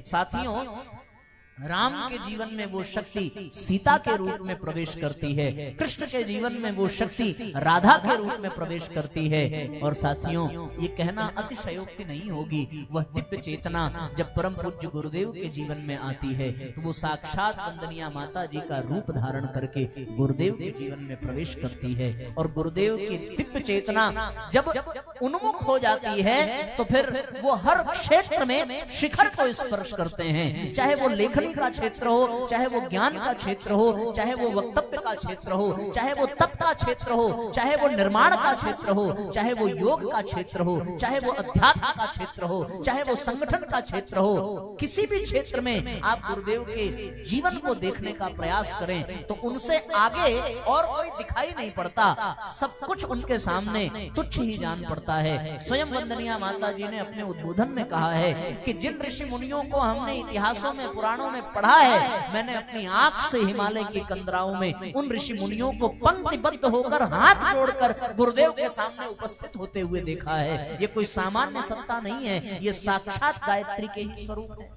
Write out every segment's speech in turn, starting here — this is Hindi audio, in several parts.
साथियों, राम के जीवन में वो शक्ति सीता के रूप में प्रवेश करती है, कृष्ण के जीवन में वो शक्ति राधा के रूप में प्रवेश करती है। और साथियों, ये कहना अतिशयोक्ति नहीं होगी, वह दिव्य चेतना जब परम पूज्य गुरुदेव के जीवन में आती है तो वो साक्षात वंदनीय माता जी का रूप धारण करके गुरुदेव के जीवन में प्रवेश करती है। और गुरुदेव की दिव्य चेतना जब उन्मुख हो जाती है तो फिर वो हर क्षेत्र में शिखर को स्पर्श करते हैं, चाहे वो लेखन का क्षेत्र हो, चाहे वो ज्ञान का क्षेत्र हो, चाहे वो वक्तव्य का क्षेत्र हो, चाहे वो तप का क्षेत्र हो, चाहे वो निर्माण का क्षेत्र हो, चाहे वो योग का क्षेत्र हो, चाहे वो अध्यात्म का क्षेत्र हो, चाहे वो संगठन का क्षेत्र हो। किसी भी क्षेत्र में आप गुरुदेव के जीवन को देखने का प्रयास करें तो उनसे आगे और कोई दिखाई नहीं पड़ता, सब कुछ उनके सामने तुच्छ ही जान पड़ता है। स्वयं वंदनीय माता जी ने अपने उद्बोधन में कहा है कि जिन ऋषि मुनियों को हमने इतिहासों में, पुराणों में पढ़ा है, मैंने अपनी आंख से हिमालय की कंदराओं में उन ऋषि मुनियों को पंक्तिबद्ध होकर हाथ जोड़कर गुरुदेव के सामने उपस्थित होते हुए देखा है। ये कोई सामान्य सत्ता नहीं है, ये साक्षात गायत्री के ही स्वरूप है।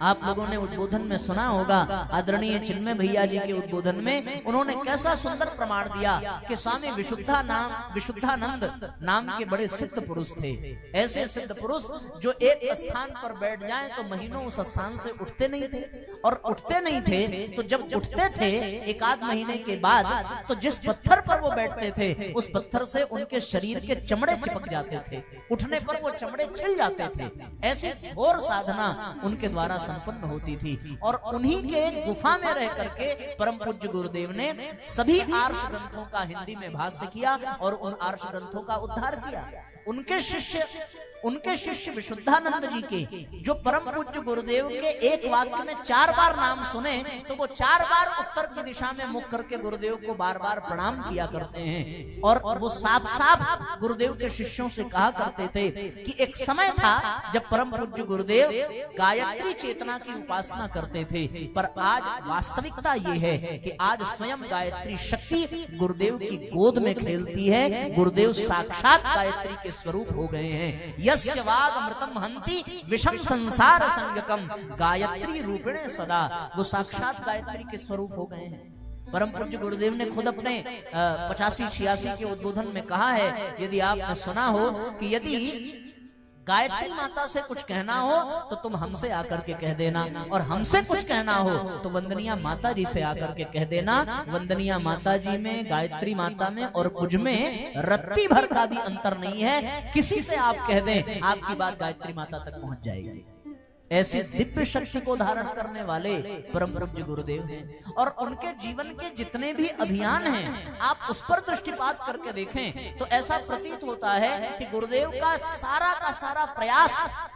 आप लोगों ने उद्बोधन में सुना होगा, आदरणीय चिन्मय भैया जी के उद्बोधन में उन्होंने कैसा सुंदर प्रमाण दिया कि स्वामी विशुद्धानंद नाम के बड़े सिद्ध पुरुष थे। ऐसे सिद्ध पुरुष जो एक स्थान पर बैठ जाएं तो महीनों उस स्थान से उठते नहीं थे, और उठते नहीं थे तो जब उठते थे एक आध महीने के बाद तो जिस पत्थर पर वो बैठते थे उस पत्थर से उनके शरीर के चमड़े चिपक जाते थे, उठने पर वो चमड़े छिल जाते थे। ऐसी घोर साधना उनके द्वारा संपन्न होती थी। और उन्हीं के गुफा में रह करके परम पूज्य गुरुदेव ने सभी आर्ष ग्रंथों का हिंदी में भाष्य किया और उन आर्ष ग्रंथों का उद्धार किया। उनके शिष्य विशुद्धानंद जी के जो परम पूज्य गुरुदेव के एक वाक्य में 4 बार नाम सुने तो वो 4 बार उत्तर की दिशा में मुख करके गुरुदेव को बार बार प्रणाम किया करते हैं। और वो साफ साफ गुरुदेव के शिष्यों से कहा करते थे कि एक समय था जब परम पूज्य गुरुदेव गायत्री चेतना की उपासना करते थे, पर आज वास्तविकता ये है कि आज स्वयं गायत्री शक्ति गुरुदेव की गोद में खेलती है। गुरुदेव साक्षात गायत्री के स्वरूप हो गए हैं। यस्य वाग अमृतम हंति विषम संसार संगकम गायत्री रूपिणे सदा, वो साक्षात गायत्री के स्वरूप हो गए हैं। परम पूज्य गुरुदेव ने खुद अपने 85-86 के उद्बोधन में कहा है, यदि आपने सुना हो कि यदि गायत्री माता से कुछ कहना हो तो तुम हमसे आकर के कह देना, और हमसे कुछ कहना हो तो वंदनीय माता जी से आकर के कह देना। वंदनीय माता जी में, गायत्री माता में और मुझ में रत्ती भर का भी अंतर नहीं है। किसी से आप कह दें, आपकी बात गायत्री माता तक पहुंच जाएगी। ऐसी दिव्य शक्ति को धारण करने वाले परम पूज्य गुरुदेव हैं। और उनके जीवन के जितने भी अभियान हैं आप उस पर दृष्टिपात करके देखें तो ऐसा प्रतीत होता है कि गुरुदेव का सारा प्रयास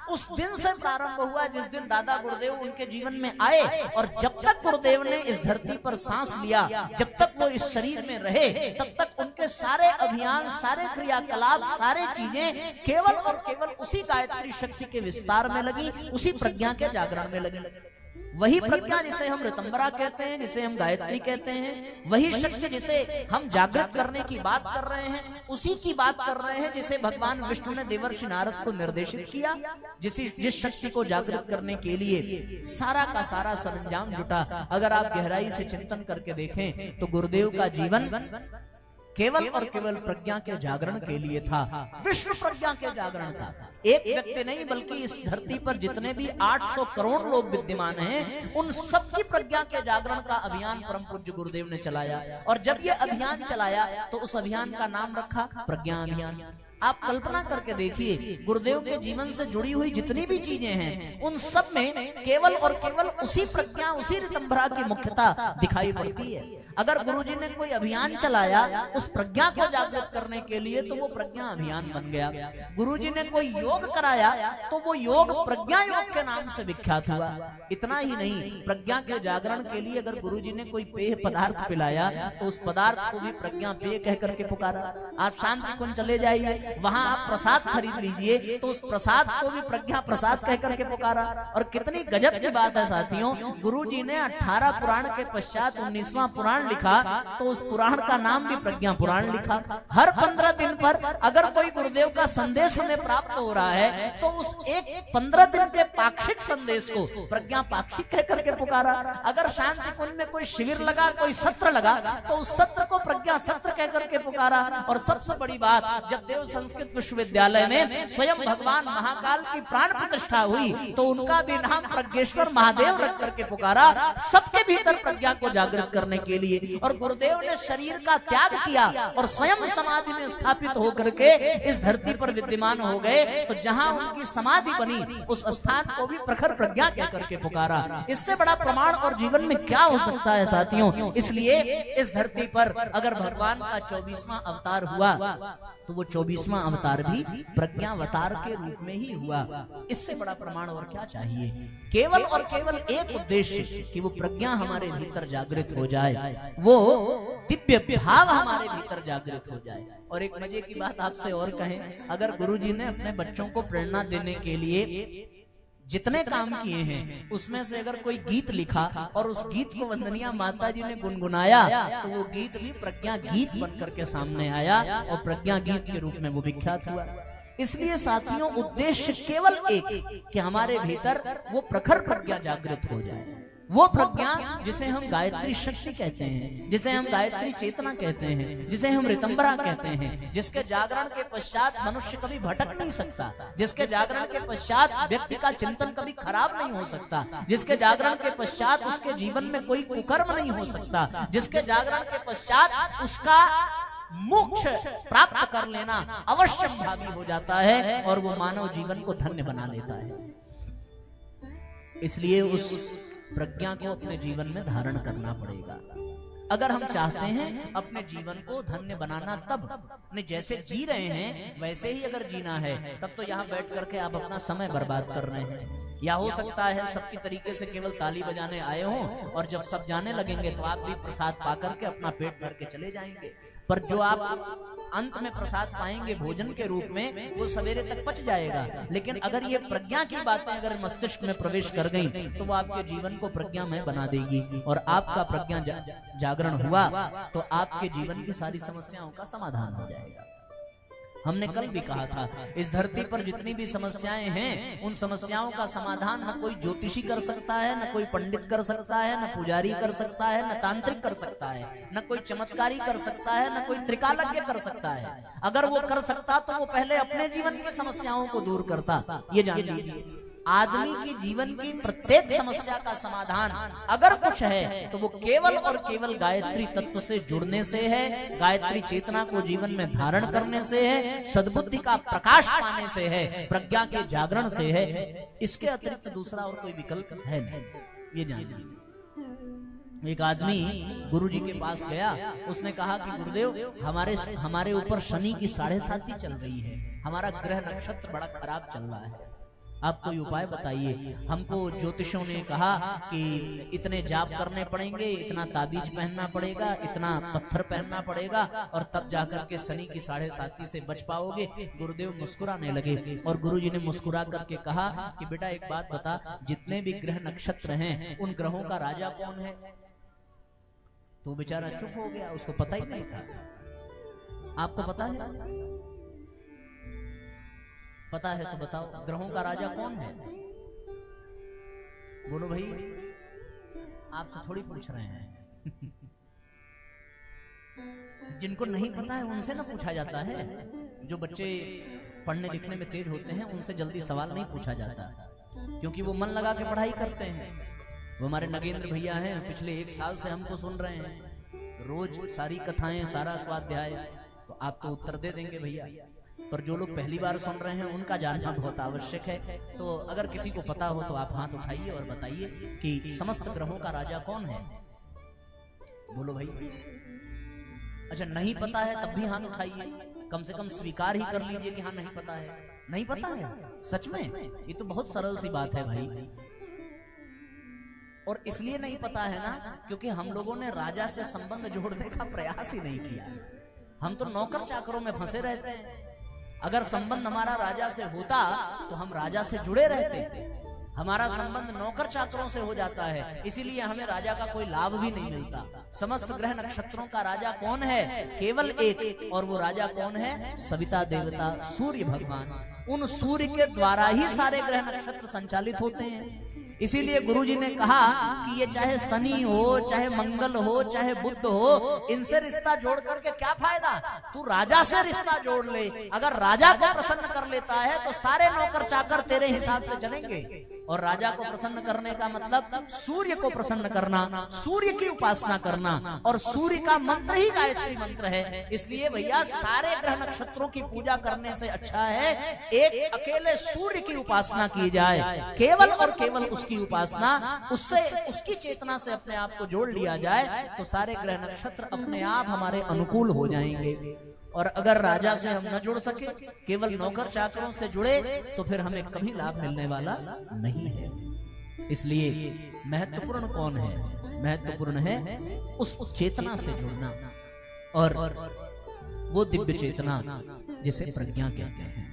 उस दिन से प्रारंभ हुआ जिस दिन दादा गुरुदेव उनके जीवन में आए, और जब तक गुरुदेव ने इस धरती पर सांस लिया, जब तक वो इस शरीर में रहे, तब तक उनके सारे अभियान, सारे क्रियाकलाप, सारे चीजें केवल और केवल उसी गायत्री शक्ति के विस्तार में लगी, उसी प्रज्ञा के जागरण में लगी। वही प्रज्ञा जिसे हम ऋतंबरा कहते हैं, जिसे हम गायत्री कहते हैं, वही शक्ति जिसे हम जागृत करने की बात कर रहे हैं, उसी की बात कर रहे हैं जिसे भगवान विष्णु ने देवर्षि नारद को निर्देशित किया। जिस शक्ति को जागृत करने के लिए सारा का सारा सरंजाम जुटा। अगर आप गहराई से चिंतन करके देखें तो गुरुदेव का जीवन केवल और केवल प्रज्ञा के जागरण के लिए था, विश्व प्रज्ञा के जागरण का। एक व्यक्ति नहीं बल्कि इस धरती पर जितने भी 800 करोड़ लोग विद्यमान हैं, उन सबकी प्रज्ञा के जागरण का अभियान परम पूज्य गुरुदेव ने चलाया। और जब ये अभियान चलाया तो उस अभियान का नाम रखा प्रज्ञा अभियान। आप कल्पना करके देखिए, गुरुदेव के जीवन से जुड़ी हुई जितनी भी चीजें हैं उन सब में केवल और केवल उसी प्रज्ञा, उसी ऋतंभरा की मुख्यता दिखाई पड़ती है। अगर गुरुजी ने कोई अभियान चलाया उस प्रज्ञा को जागृत करने के लिए तो वो प्रज्ञा अभियान बन गया। गुरुजी ने कोई योग कराया तो वो योग प्रज्ञा योग के नाम से विख्यात हुआ। इतना ही नहीं, प्रज्ञा के जागरण के लिए अगर गुरुजी ने कोई पेय पदार्थ पिलाया तो उस पदार्थ को भी प्रज्ञा पेय कह करके पुकारा। आप शांति कुंज चले जाइए, वहां आप प्रसाद खरीद लीजिए, तो उस प्रसाद को भी प्रज्ञा प्रसाद कह करके पुकारा। और कितनी गजब की बात है साथियों, गुरुजी ने 18 पुराण के पश्चात 19वां पुराण लिखा, तो उस पुराण का नाम भी प्रज्ञा पुराण लिखा। हर 15 दिन पर अगर कोई गुरुदेव का संदेश हमें प्राप्त हो रहा है, तो उस एक 15 दिन के पाक्षिक संदेश को प्रज्ञा पाक्षिक कह करके पुकारा। अगर शांति कुंज में कोई शिविर लगा, कोई सत्र लगा, तो उस सत्र को प्रज्ञा सत्र कह करके पुकारा। और सबसे बड़ी बात, जब देव संस्कृत विश्वविद्यालय में स्वयं भगवान महाकाल की प्राण प्रतिष्ठा हुई, तो उनका भी नाम प्रज्ञेश्वर महादेव रख करके पुकारा, सबके भीतर प्रज्ञा को जागृत करने के लिए। और गुरुदेव ने शरीर का त्याग किया और स्वयं समाधि में स्थापित होकर के इस धरती पर विद्यमान हो गए। तो जहां उनकी समाधि बनी, उस स्थान को भी प्रखर प्रज्ञा कह करके पुकारा। इससे बड़ा प्रमाण और जीवन में क्या हो सकता है साथियों। इसलिए इस धरती पर अगर भगवान का 24वां अवतार हुआ, तो वो 24वां अवतार भी प्रज्ञावतार के रूप में ही हुआ। इससे बड़ा प्रमाण और क्या चाहिए। केवल और केवल एक उद्देश्य कि वो प्रज्ञा हमारे भीतर जागृत हो जाए, वो दिव्य भाव हमारे भीतर जागृत हो जाए। और एक मजे की बात आपसे और कहें, अगर गुरुजी ने अपने बच्चों को प्रेरणा देने के लिए जितने काम किए हैं, उसमें से अगर कोई गीत लिखा और उस गीत को वंदनिया माता जी ने गुनगुनाया, तो वो गीत भी प्रज्ञा गीत बन करके सामने आया और प्रज्ञा गीत के रूप में वो विख्यात हुआ। इसलिए साथियों, उद्देश्य केवल एक कि हमारे भीतर वो प्रखर प्रज्ञा जागृत हो जाए। वो प्रज्ञा जिसे हम गायत्री शक्ति कहते हैं, जिसे हम गायत्री चेतना कहते हैं, जिसे हम ऋतंबरा कहते हैं, जिसके जागरण के पश्चात मनुष्य कभी भटक नहीं सकता, जिसके जागरण के पश्चात व्यक्ति का चिंतन कभी खराब नहीं हो सकता, जिसके जागरण के पश्चात उसके जीवन में कोई कुकर्म नहीं हो सकता, जिसके जागरण के पश्चात उसका मोक्ष प्राप्त कर लेना अवश्य भावी हो जाता है और वो मानव जीवन को धन्य बना लेता है। इसलिए उस प्रज्ञा को अपने जीवन में धारण करना पड़ेगा। अगर हम चाहते हैं अपने जीवन को धन्य बनाना, तब नहीं जैसे जी रहे हैं वैसे ही अगर जीना है, तब तो यहाँ बैठ करके आप अपना समय बर्बाद कर रहे हैं। या हो सकता है सबकी तरीके से केवल ताली बजाने आए हों और जब सब जाने लगेंगे तो आप भी प्रसाद पा करके अपना पेट भर के चले जाएंगे। पर जो आप अंत में प्रसाद पाएंगे भोजन के रूप में, वो सवेरे तक पच जाएगा। लेकिन अगर ये प्रज्ञा की बातें अगर मस्तिष्क में प्रवेश कर गई, तो वो आपके जीवन को प्रज्ञामय बना देगी। और आपका प्रज्ञा जागरण हुआ तो आपके जीवन की सारी समस्याओं का समाधान हो जाएगा। हमने कल भी कहा था, इस धरती पर जितनी भी समस्याएं हैं, उन समस्याओं का समाधान न कोई ज्योतिषी कर सकता है, न कोई पंडित कर सकता है, न पुजारी कर सकता है, न तांत्रिक कर सकता है, न कोई चमत्कारी कर सकता है, न कोई त्रिकालज्ञ कर सकता है। अगर वो कर सकता तो वो पहले अपने जीवन की समस्याओं को दूर करता। ये जान लीजिए, आदमी की जीवन की प्रत्येक समस्या का समाधान अगर कुछ है तो वो केवल और केवल गायत्री तत्व से जुड़ने से है, गायत्री चेतना को जीवन में धारण करने से है, सद्बुद्धि का प्रकाश पाने से है, प्रज्ञा के जागरण से है। इसके अतिरिक्त दूसरा और कोई विकल्प है नहीं। ये जानिए। एक आदमी गुरुजी के पास गया, उसने कहा कि गुरुदेव हमारे ऊपर शनि की 7.5 चल रही है, हमारा ग्रह नक्षत्र बड़ा खराब चल रहा है, आप कोई उपाय बताइए। हमको ज्योतिषों ने कहा कि इतने जाप करने पड़ेंगे, इतना ताबीज पहनना पड़ेगा, इतना पत्थर पहनना पड़ेगा और तब जाकर के शनि की 7.5 से बच पाओगे। गुरुदेव मुस्कुराने लगे और गुरुजी ने मुस्कुरा करके कहा कि बेटा एक बात बता, जितने भी ग्रह नक्षत्र हैं उन ग्रहों का राजा कौन है? तो बेचारा चुप हो गया, उसको पता ही नहीं था। आपको पता है? पता है तो बताओ, ग्रहों का राजा कौन है? बोलो भाई, आपसे थोड़ी पूछ रहे हैं। जिनको नहीं पता है उनसे ना पूछा जाता है। जो बच्चे पढ़ने लिखने में तेज होते हैं उनसे जल्दी सवाल नहीं पूछा जाता, क्योंकि वो मन लगा के पढ़ाई करते हैं। वो हमारे नगेंद्र भैया हैं, पिछले 1 साल से हमको सुन रहे हैं, रोज सारी कथाएं, सारा स्वाध्याय। तो आप तो उत्तर दे देंगे भैया, पर जो लोग पहली बार सुन रहे हैं उनका जानना बहुत आवश्यक है। तो अगर किसी को पता हो तो आप हाथ उठाइए और बताइए कि समस्त ग्रहों का राजा कौन है? बोलो भाई। अच्छा, नहीं पता है तब भी हाथ उठाइए, कम से कम स्वीकार ही कर लीजिए कि हाँ नहीं पता है। नहीं पता है सच में? ये तो बहुत सरल सी बात है भाई। और इसलिए नहीं पता है ना क्योंकि हम लोगों ने राजा से संबंध जोड़ने का प्रयास ही नहीं किया। हम तो नौकर चाकरों में फंसे रहते हैं। अगर संबंध हमारा राजा से होता तो हम राजा से जुड़े रहते, हमारा संबंध नौकर चाकरों से हो जाता है, इसीलिए हमें राजा का कोई लाभ भी नहीं मिलता। समस्त ग्रह नक्षत्रों का राजा कौन है? केवल एक, और वो राजा कौन है? सविता देवता सूर्य भगवान। उन सूर्य के द्वारा ही सारे ग्रह नक्षत्र संचालित होते हैं। इसीलिए गुरुजी ने कहा कि ये चाहे शनि हो, चाहे मंगल हो, चाहे बुध हो, इनसे रिश्ता जोड़ करके क्या फायदा? तू राजा से रिश्ता जोड़ ले। अगर राजा को प्रसन्न कर लेता है तो सारे नौकर चाकर तेरे हिसाब से चलेंगे। और राजा को प्रसन्न करने का मतलब सूर्य को प्रसन्न करना, सूर्य की उपासना करना, और सूर्य का मंत्र ही गायत्री मंत्र है। इसलिए भैया सारे ग्रह नक्षत्रों की पूजा करने से अच्छा है एक अकेले सूर्य की उपासना की जाए, केवल और केवल उसकी उपासना, उससे उसकी चेतना से अपने आप को जोड़ लिया जाए तो सारे ग्रह नक्षत्र अपने आप हमारे अनुकूल हो जाएंगे। और अगर राजा से हम न जुड़ सके, केवल नौकर चाकरों से जुड़े, तो फिर हमें कभी लाभ मिलने वाला नहीं है। इसलिए महत्वपूर्ण कौन है? महत्वपूर्ण है उस चेतना से जुड़ना, और वो दिव्य चेतना जिसे प्रज्ञा कहते हैं।